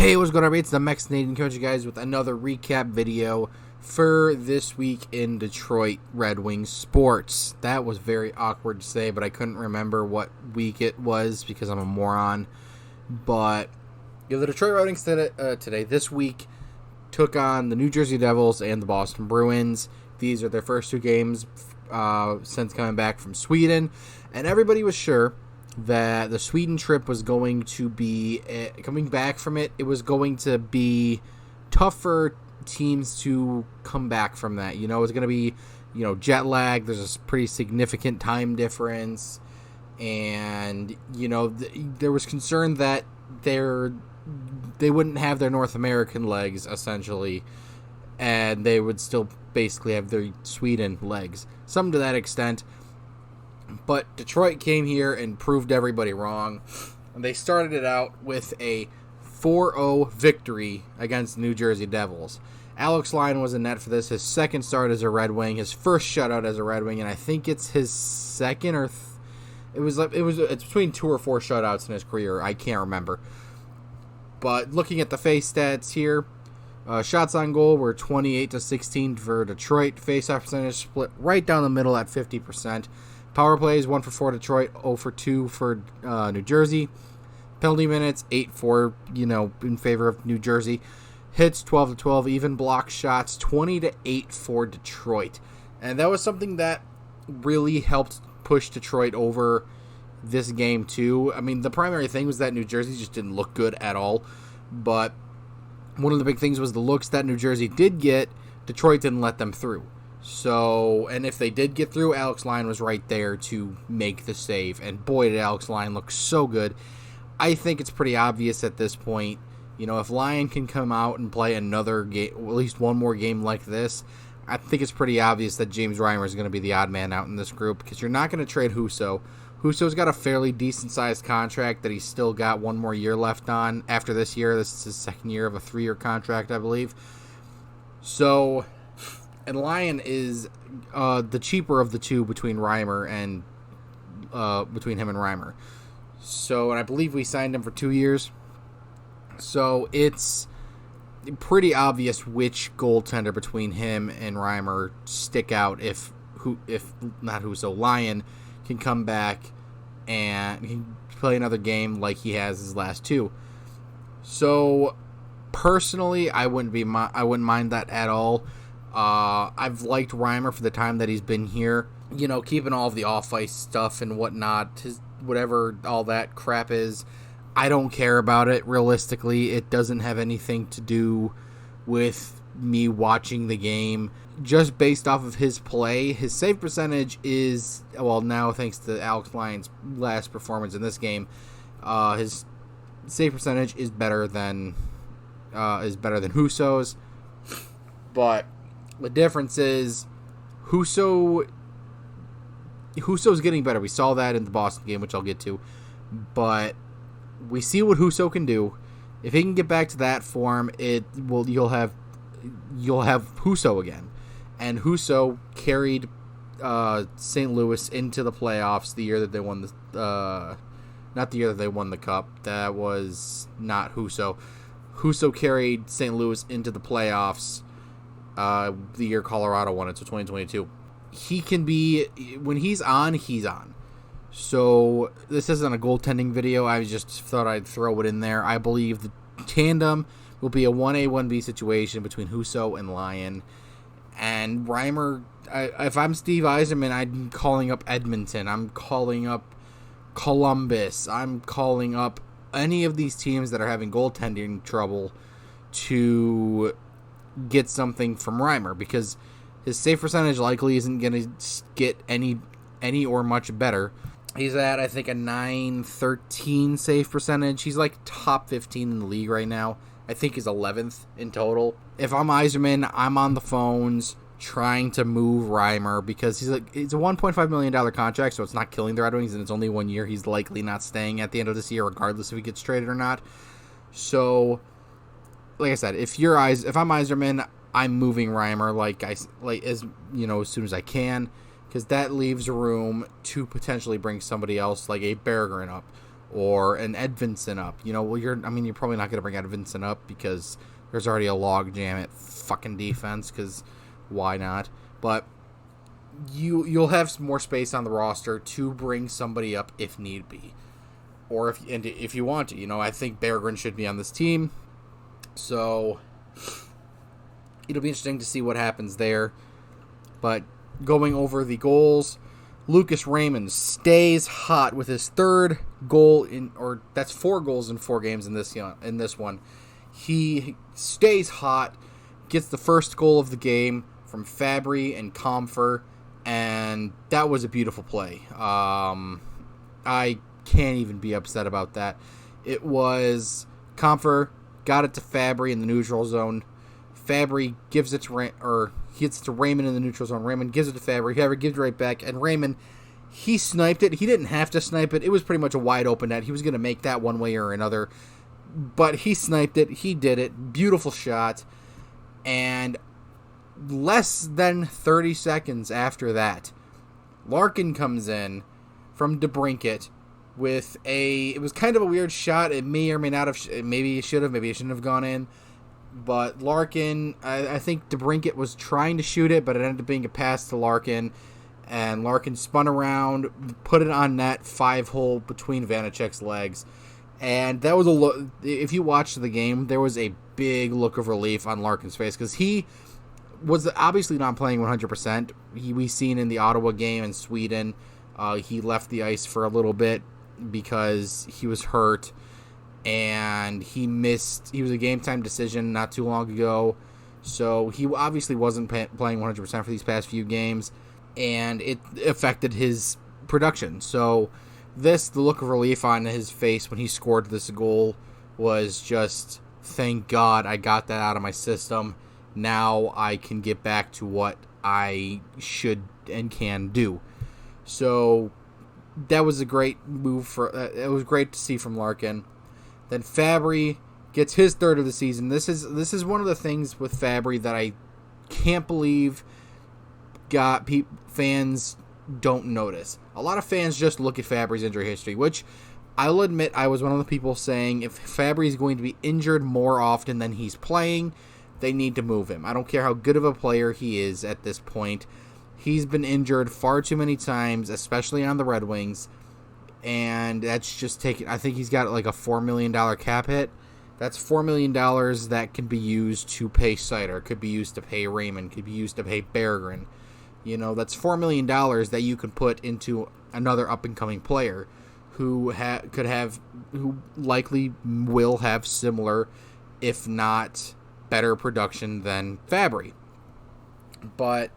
Hey, what's going on? It's the Mex Canadian Coach, you guys, with another recap video for this week in Detroit Red Wings sports. That was very awkward to say, but I couldn't remember what week it was because I'm a moron. But the Detroit Red Wings this week took on the New Jersey Devils and the Boston Bruins. These are their first two games since coming back from Sweden, and everybody was sure that the Sweden trip was going to be, coming back from it, it was going to be tough for teams to come back from that. You know, it's going to be, jet lag. There's a pretty significant time difference. And, there was concern that they wouldn't have their North American legs, essentially, and they would still basically have their Sweden legs. Something to that extent. But Detroit came here and proved everybody wrong. And they started it out with a 4-0 victory against the New Jersey Devils. Alex Lyon was in net for this, his second start as a Red Wing, his first shutout as a Red Wing, and I think it's his second or it's between 2 or 4 shutouts in his career. I can't remember. But looking at the face stats here, shots on goal were 28-16 for Detroit. Face-off percentage split right down the middle at 50%. Power plays, 1 for 4 Detroit, 0 for 2 for New Jersey. Penalty minutes, 8-4, in favor of New Jersey. Hits, 12-12. Even block shots, 20-8 for Detroit. And that was something that really helped push Detroit over this game, too. I mean, the primary thing was that New Jersey just didn't look good at all. But one of the big things was the looks that New Jersey did get, Detroit didn't let them through. So, and if they did get through, Alex Lyon was right there to make the save. And boy, did Alex Lyon look so good. I think it's pretty obvious at this point. If Lyon can come out and play another game, at least one more game like this, I think it's pretty obvious that James Reimer is going to be the odd man out in this group, because you're not going to trade Husso. Husso's got a fairly decent-sized contract that he's still got one more year left on after this year. This is his second year of a 3-year contract, I believe. So, and Lyon is the cheaper of the two between Reimer and between him and Reimer. So, and I believe we signed him for 2 years. So it's pretty obvious which goaltender between him and Reimer stick out if not Husso, Lyon can come back and he can play another game like he has his last two. So personally, I wouldn't mind that at all. I've liked Reimer for the time that he's been here. Keeping all of the off-ice stuff and whatnot, whatever all that crap is, I don't care about it. Realistically, it doesn't have anything to do with me watching the game. Just based off of his play, his save percentage is, well, now thanks to Alex Lyon's last performance in this game, his save percentage is better than Husso's. But the difference is Husso's getting better. We saw that in the Boston game, which I'll get to. But we see what Husso can do. If he can get back to that form, you'll have Husso again. And Husso carried St. Louis into the playoffs the year that they won not the year that they won the cup. That was not Husso. Husso carried St. Louis into the playoffs the year Colorado won it, so 2022. He can be, when he's on, he's on. So this isn't a goaltending video. I just thought I'd throw it in there. I believe the tandem will be a 1A, 1B situation between Husso and Lyon. And Reimer, if I'm Steve Yzerman, I'm calling up Edmonton. I'm calling up Columbus. I'm calling up any of these teams that are having goaltending trouble to get something from Reimer, because his save percentage likely isn't going to get any or much better. He's at, I think, a 913 save percentage. He's like top 15 in the league right now. I think he's 11th in total. If I'm Yzerman, I'm on the phones trying to move Reimer, because it's a $1.5 million contract, so it's not killing the Red Wings, and it's only 1 year. He's likely not staying at the end of this year, regardless if he gets traded or not. So, like I said, if I'm Yzerman, I'm moving Reimer as soon as I can, because that leaves room to potentially bring somebody else like a Bergeron up, or an Edvinson up. You're probably not going to bring Edvinson up because there's already a log jam at fucking defense, because why not? But you'll have some more space on the roster to bring somebody up if need be, or if you want to. I think Perron should be on this team, so it'll be interesting to see what happens there. But going over the goals, Lucas Raymond stays hot with his third goal that's 4 goals in 4 games in this one. He stays hot, gets the first goal of the game from Fabbri and Compher, and that was a beautiful play. I can't even be upset about that. It was Compher got it to Fabbri in the neutral zone. Fabbri gives it to gets to Raymond in the neutral zone. Raymond gives it to Fabbri. Fabbri gives it right back, and Raymond, he sniped it. He didn't have to snipe it. It was pretty much a wide open net. He was going to make that one way or another, but he sniped it. He did it. Beautiful shot. And less than 30 seconds after that, Larkin comes in from DeBrincat with it was kind of a weird shot. It may or may not have, maybe it should have, maybe it shouldn't have gone in. But Larkin, I think DeBrincat was trying to shoot it, but it ended up being a pass to Larkin. And Larkin spun around, put it on net, 5-hole between Vanacek's legs. And that was if you watched the game, there was a big look of relief on Larkin's face, because he was obviously not playing 100%. We seen in the Ottawa game in Sweden, he left the ice for a little bit because he was hurt. And he was a game-time decision not too long ago. So he obviously wasn't playing 100% for these past few games, and it affected his production. So the look of relief on his face when he scored this goal was just, thank God I got that out of my system. Now I can get back to what I should and can do. So that was a great move. It was great to see from Larkin. Then Fabbri gets his third of the season. This is one of the things with Fabbri that I can't believe fans don't notice. A lot of fans just look at Fabbri's injury history, which I'll admit I was one of the people saying if Fabbri is going to be injured more often than he's playing, they need to move him. I don't care how good of a player he is at this point. He's been injured far too many times, especially on the Red Wings. And that's just I think he's got like a $4 million cap hit. That's $4 million that can be used to pay Seider, could be used to pay Raymond, could be used to pay Perron. That's $4 million that you can put into another up-and-coming player who likely will have similar, if not better production than Fabbri. But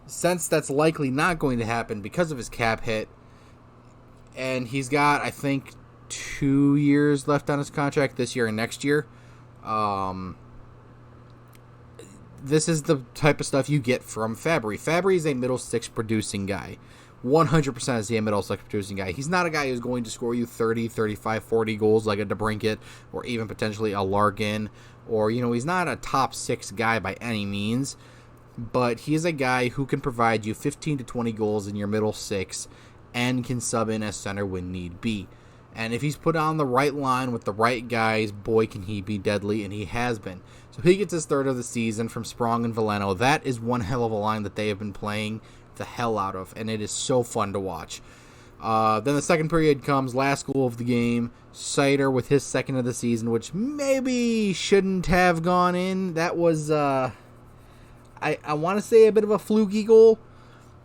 since that's likely not going to happen because of his cap hit, and he's got, I think, 2 years left on his contract, this year and next year. This is the type of stuff you get from Fabbri. Fabbri is a middle six producing guy. 100% is he a middle six producing guy. He's not a guy who's going to score you 30, 35, 40 goals like a DeBrincat or even potentially a Larkin. Or, he's not a top 6 guy by any means. But he is a guy who can provide you 15 to 20 goals in your middle six and can sub in as center when need be. And if he's put on the right line with the right guys, boy, can he be deadly, and he has been. So he gets his third of the season from Sprong and Veleno. That is one hell of a line that they have been playing the hell out of, and it is so fun to watch. Then the second period comes, last goal of the game, Seider with his second of the season, which maybe shouldn't have gone in. That was, I want to say a bit of a fluky goal.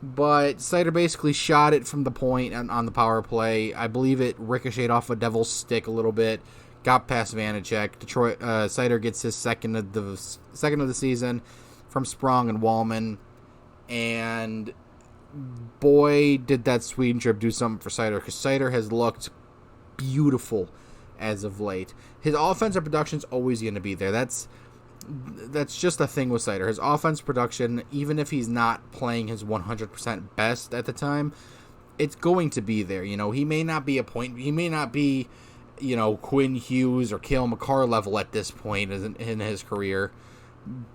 But Seider basically shot it from the point on the power play. I believe it ricocheted off a Devil's stick a little bit, got past Vanacek. Seider gets his second of the season from Sprong and Wallman, and boy, did that Sweden trip do something for Seider, because Seider has looked beautiful as of late. His offensive production's always going to be there. That's just a thing with Seider. His offense production, even if he's not playing his 100% best at the time, it's going to be there. He may not be Quinn Hughes or Cale Makar level at this point in his career,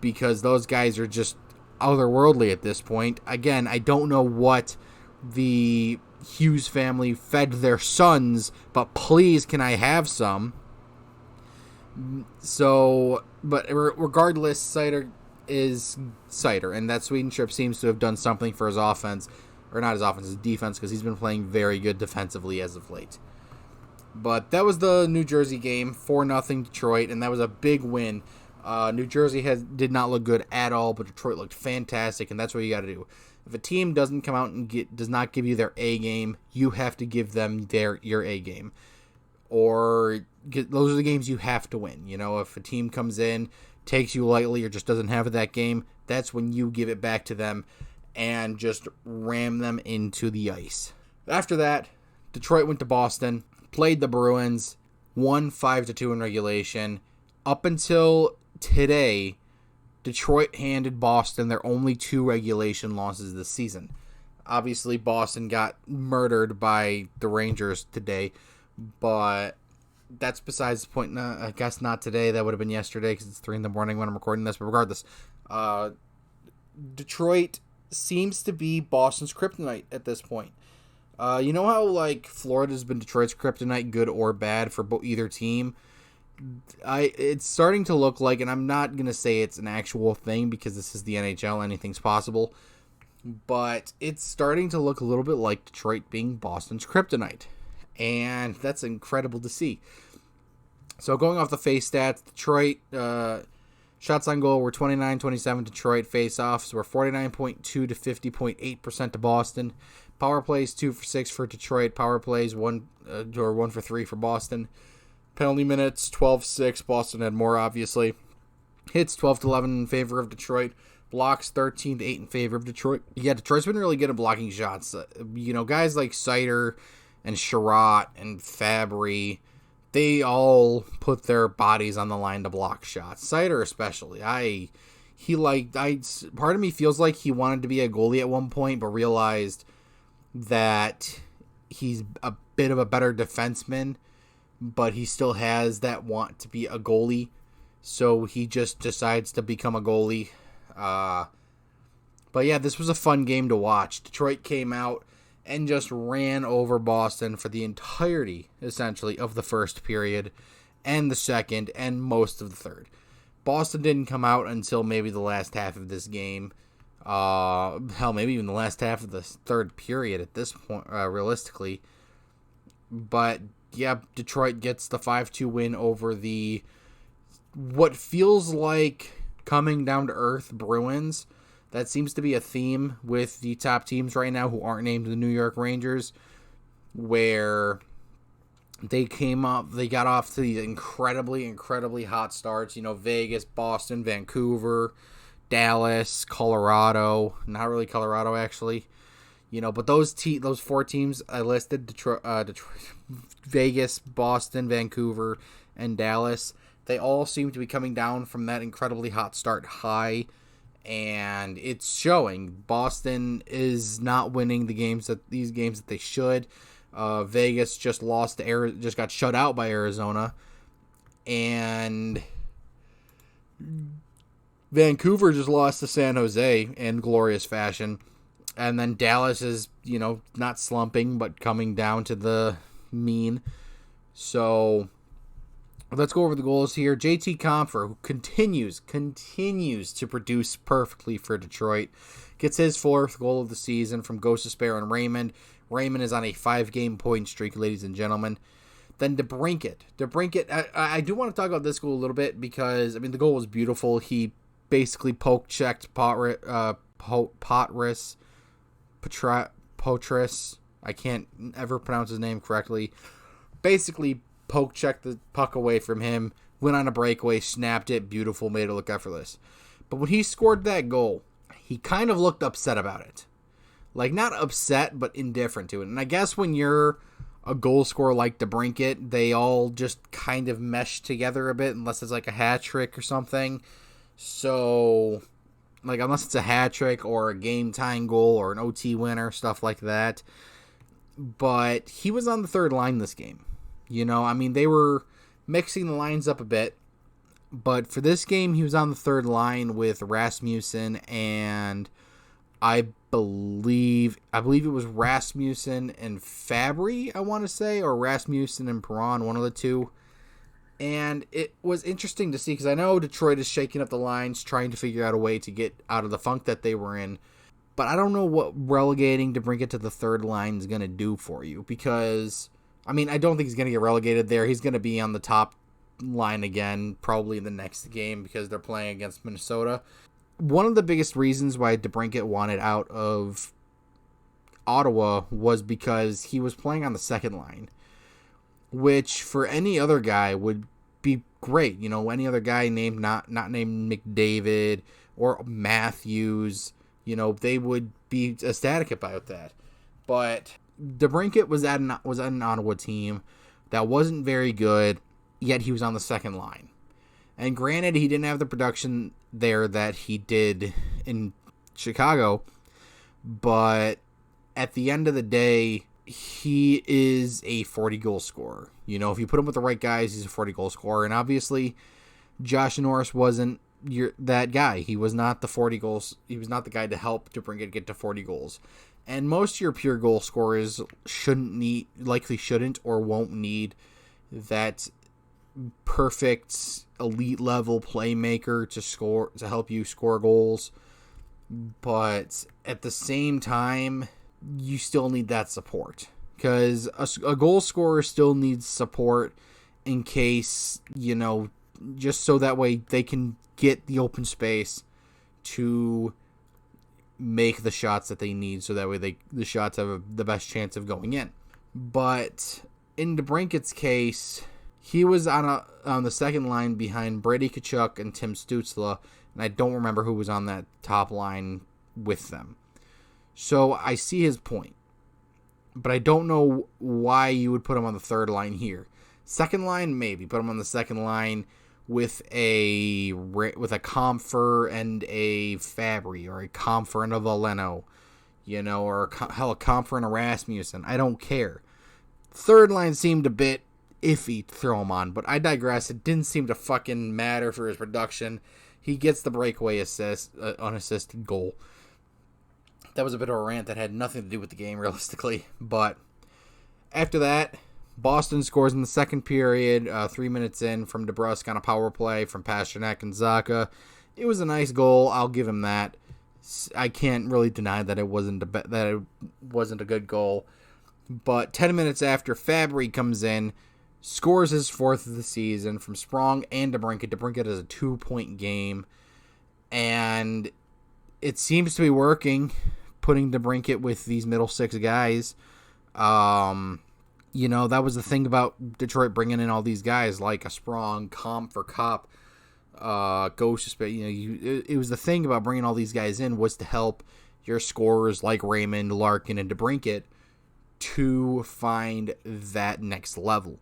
because those guys are just otherworldly at this point. Again, I don't know what the Hughes family fed their sons, but please can I have some? So, but regardless, Seider is Seider, and that Sweden trip seems to have done something for his offense, or not his offense, his defense, because he's been playing very good defensively as of late. But that was the New Jersey game, 4-0 Detroit, and that was a big win. New Jersey did not look good at all, but Detroit looked fantastic, and that's what you got to do. If a team doesn't come out and does not give you their A game, you have to give them your A game. Those are the games you have to win. You know, if a team comes in, takes you lightly, or just doesn't have that game, that's when you give it back to them and just ram them into the ice. After that, Detroit went to Boston, played the Bruins, won 5-2 in regulation. Up until today, Detroit handed Boston their only 2 regulation losses this season. Obviously, Boston got murdered by the Rangers today, but that's besides the point. I guess not today. That would have been yesterday because it's 3 a.m. when I'm recording this. But regardless, Detroit seems to be Boston's kryptonite at this point. You know how like Florida's been Detroit's kryptonite, good or bad for either team? It's starting to look like, and I'm not going to say it's an actual thing because this is the NHL, anything's possible, but it's starting to look a little bit like Detroit being Boston's kryptonite, and that's incredible to see. So going off the face stats, Detroit shots on goal were 29-27 Detroit, face-offs were 49.2 to 50.8% to Boston, power plays 2 for 6 for Detroit, power plays 1 for 3 for Boston. Penalty minutes, 12-6. Boston had more, obviously. Hits, 12-11 in favor of Detroit. Blocks, 13-8 in favor of Detroit. Yeah, Detroit's been really good at blocking shots. Guys like Seider and Sherratt and Fabbri, they all put their bodies on the line to block shots. Seider especially. Part of me feels like he wanted to be a goalie at one point, but realized that he's a bit of a better defenseman, but he still has that want to be a goalie, so he just decides to become a goalie. But yeah, this was a fun game to watch. Detroit came out and just ran over Boston for the entirety, essentially, of the first period, and the second, and most of the third. Boston didn't come out until maybe the last half of this game. Maybe even the last half of the third period at this point, realistically. But yeah, Detroit gets the 5-2 win over the what feels like coming down to earth Bruins. That seems to be a theme with the top teams right now who aren't named the New York Rangers, where they got off to these incredibly, incredibly hot starts. Vegas, Boston, Vancouver, Dallas, Colorado. Not really Colorado, actually. But those 4 teams I listed, Detroit, Vegas, Boston, Vancouver, and Dallas, they all seem to be coming down from that incredibly hot start high, and it's showing. Boston is not winning these games that they should. Vegas just got shut out by Arizona, and Vancouver just lost to San Jose in glorious fashion. And then Dallas is, not slumping, but coming down to the mean. So let's go over the goals here. JT Compher, who continues to produce perfectly for Detroit, gets his 4th goal of the season from Gostisbehere and Raymond. Raymond is on a 5-game point streak, ladies and gentlemen. Then DeBrincat, I do want to talk about this goal a little bit because, the goal was beautiful. He basically poke-checked Potris. I can't ever pronounce his name correctly. Basically, poke-checked the puck away from him, went on a breakaway, snapped it, beautiful, made it look effortless. But when he scored that goal, he kind of looked upset about it. Like, not upset, but indifferent to it. And I guess when you're a goal scorer like DeBrincat, they all just kind of mesh together a bit, unless it's like a hat trick or something. So, unless it's a hat trick or a game-tying goal or an OT winner, stuff like that. But he was on the third line this game. They were mixing the lines up a bit. But for this game, he was on the third line with Rasmussen and I believe it was Rasmussen and Fabbri, I want to say, or Rasmussen and Perron, one of the two. And it was interesting to see because I know Detroit is shaking up the lines, trying to figure out a way to get out of the funk that they were in. But I don't know what relegating DeBrincat to the third line is going to do for you because, I mean, I don't think he's going to get relegated there. He's going to be on the top line again, probably in the next game because they're playing against Minnesota. One of the biggest reasons why DeBrincat wanted out of Ottawa was because he was playing on the second line, which for any other guy would be great. You know, any other guy named not named McDavid or Matthews, you know, they would be ecstatic about that. But DeBrincat was at an Ottawa team that wasn't very good, yet he was on the second line. And granted, he didn't have the production there that he did in Chicago, but at the end of the day, he is a 40-goal scorer. You know, if you put him with the right guys, he's a 40-goal scorer. And obviously, Josh Norris wasn't that guy. He was not the 40 goals. He was not the guy to help DeBrincat get to 40 goals. And most of your pure goal scorers likely shouldn't or won't need that perfect elite level playmaker to help you score goals. But at the same time, you still need that support because a goal scorer still needs support in case, you know, just so that way they can get the open space to make the shots that they need so that way the shots have the best chance of going in. But in DeBrincat's case, he was on the second line behind Brady Tkachuk and Tim Stützle, and I don't remember who was on that top line with them. So I see his point, but I don't know why you would put him on the third line here. Second line, maybe put him on the second line with a Compher and a Fabbri, or a Compher and a Veleno, you know, or a Compher and a Rasmussen. I don't care. Third line seemed a bit iffy to throw him on, but I digress. It didn't seem to fucking matter for his production. He gets the breakaway assist, unassisted goal. That was a bit of a rant that had nothing to do with the game, realistically. But after that, Boston scores in the second period, 3 minutes in from DeBrusque on a power play from Pasternak and Zacha. It was a nice goal. I'll give him that. I can't really deny that it wasn't a good goal. But 10 minutes after, Fabbri comes in, scores his fourth of the season from Sprong and DeBrincat. DeBrincat has a 2-point game, and it seems to be working, putting DeBrincat with these middle six guys. You know, that was the thing about Detroit bringing in all these guys like a Sprong, Compher, Cop, Ghost. You know, it was the thing about bringing all these guys in was to help your scorers like Raymond, Larkin, and DeBrincat to find that next level.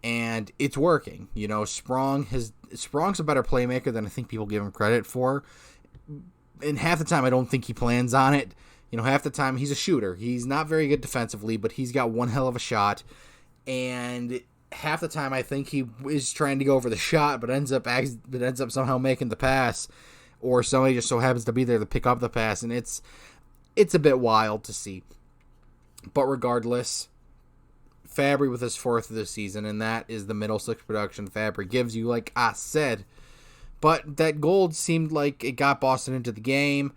And it's working. You know, Sprong's a better playmaker than I think people give him credit for. And half the time, I don't think he plans on it. You know, half the time, he's a shooter. He's not very good defensively, but he's got one hell of a shot. And half the time, I think he is trying to go for the shot, but ends up somehow making the pass. Or somebody just so happens to be there to pick up the pass. And it's a bit wild to see. But regardless, Fabbri with his fourth of the season, and that is the middle six production Fabbri gives you, like I said. But that goal seemed like it got Boston into the game.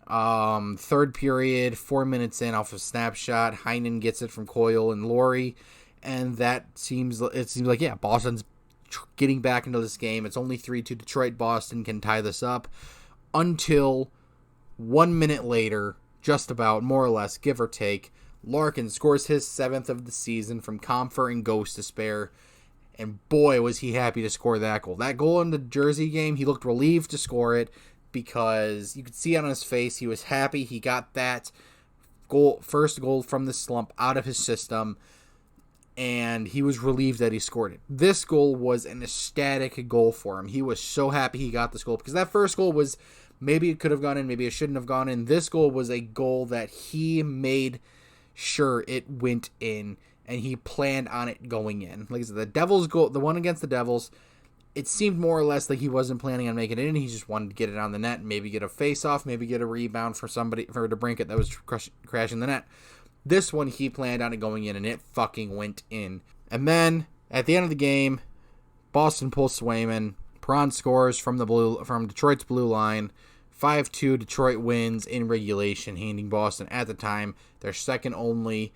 Third period, 4 minutes in off a snapshot, Heinen gets it from Coyle and Laurie, and it seems like, yeah, Boston's getting back into this game. It's only 3-2 Detroit. Boston can tie this up until 1 minute later, just about, more or less, give or take, Larkin scores his seventh of the season from Compher and Ghost to spare. And boy, was he happy to score that goal. That goal in the Jersey game, he looked relieved to score it because you could see on his face he was happy he got that first goal from the slump out of his system, and he was relieved that he scored it. This goal was an ecstatic goal for him. He was so happy he got this goal because that first goal was maybe it could have gone in, maybe it shouldn't have gone in. This goal was a goal that he made sure it went in, and he planned on it going in. Like I said, the Devils goal, the one against the Devils, it seemed more or less like he wasn't planning on making it in. He just wanted to get it on the net and maybe get a face-off, maybe get a rebound for DeBrincat that was crashing the net. This one, he planned on it going in, and it fucking went in. And then, at the end of the game, Boston pulls Swayman. Perron scores from Detroit's blue line. 5-2, Detroit wins in regulation, handing Boston, at the time, their second only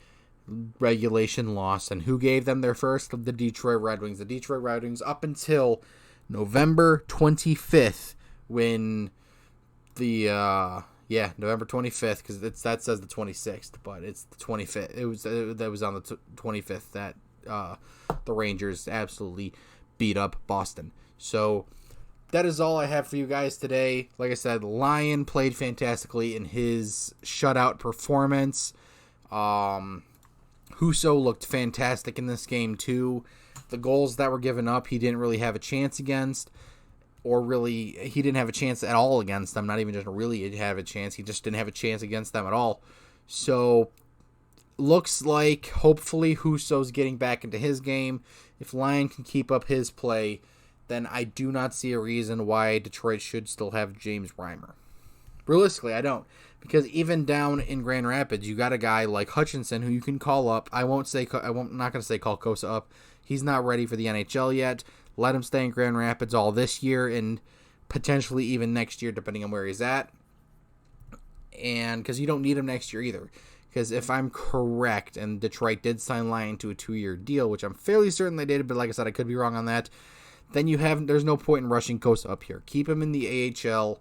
regulation loss. And who gave them their first? The Detroit Red Wings. The Detroit Red Wings up until November 25th, when November 25th, because that says the 26th, but it's the 25th. That was on the 25th that the Rangers absolutely beat up Boston. So that is all I have for you guys today. Like I said, Lyon played fantastically in his shutout performance. Husso looked fantastic in this game too. The goals that were given up, he didn't really have a chance against, he didn't have a chance at all against them. Not even just really have a chance. He just didn't have a chance against them at all. So looks like hopefully Husso's getting back into his game. If Lyon can keep up his play, then I do not see a reason why Detroit should still have James Reimer. Realistically, I don't. Because even down in Grand Rapids, you got a guy like Hutchinson who you can call up. I'm not going to say call Kosa up. He's not ready for the NHL yet. Let him stay in Grand Rapids all this year and potentially even next year, depending on where he's at. And because you don't need him next year either. Because if I'm correct, and Detroit did sign Lyon to a 2-year deal, which I'm fairly certain they did, but like I said, I could be wrong on that, then there's no point in rushing Kosa up here. Keep him in the AHL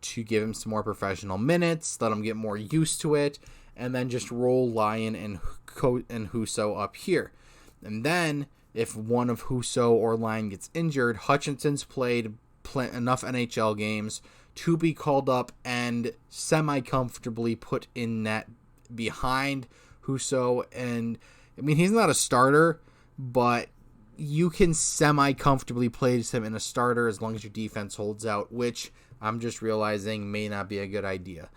to give him some more professional minutes, let him get more used to it, and then just roll Lyon and Husso up here. And then, if one of Husso or Lyon gets injured, Hutchinson's played enough NHL games to be called up and semi-comfortably put in net behind Husso. And, I mean, he's not a starter, but you can semi-comfortably place him in a starter as long as your defense holds out, which I'm just realizing may not be a good idea.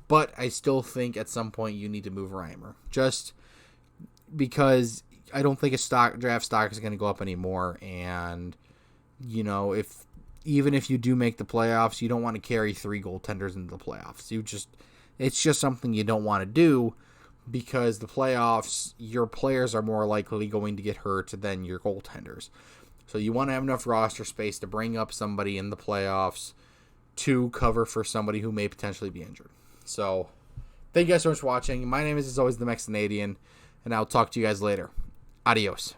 But I still think at some point you need to move Reimer. Just because I don't think draft stock is going to go up anymore. And, even if you do make the playoffs, you don't want to carry 3 goaltenders into the playoffs. It's just something you don't want to do, because the playoffs, your players are more likely going to get hurt than your goaltenders. So you want to have enough roster space to bring up somebody in the playoffs to cover for somebody who may potentially be injured. So thank you guys so much for watching. My name is, as always, the Mex-Canadian, and I'll talk to you guys later. Adios.